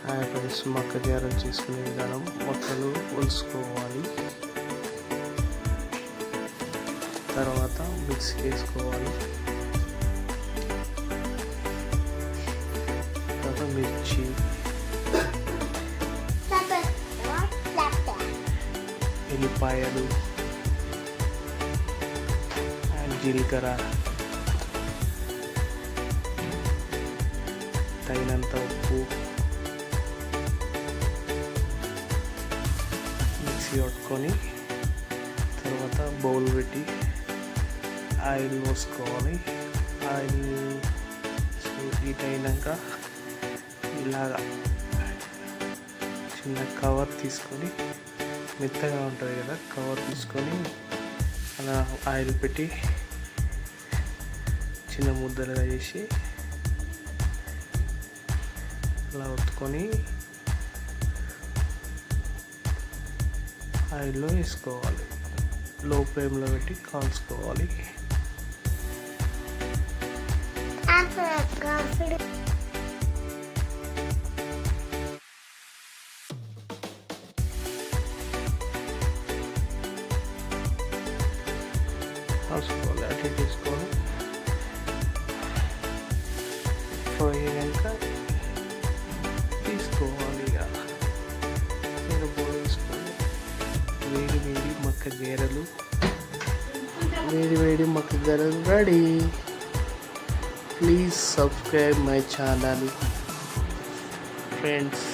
Hi friends, మొక్క గారెలు చేసుకునే విధానం. మొక్కలు ఒలుసుకోవాలి, తర్వాత మిక్సీ వేసుకోవాలి, తర్వాత మిర్చి, ఎల్లిపాయలు, జీలకర్ర, తగినంత ఉప్పు, మిక్సీ పట్టుకొని తర్వాత బౌల్ పెట్టి ఆయిల్ పోసుకోవాలి. ఆయిల్ హీట్ అయినాక ఇలాగా చిన్న కవర్ తీసుకొని, మెత్తగా ఉంటుంది కదా, కవర్ తీసుకొని అలా ఆయిల్ పెట్టి చిన్న ముద్దలుగా చేసి అలా ఒత్తుకొని ఆయిల్లో వేసుకోవాలి. లో ఫ్లేమ్లో పెట్టి కాల్చుకోవాలి. కాల్చుకోవాలి, అటు ఇటు వేసుకోవాలి. ఫ్రై అయ్యాక తీసుకోవాలి. ఇక వేసుకొని వేడి మొక్క గారెలు ready. Please subscribe my channel friends.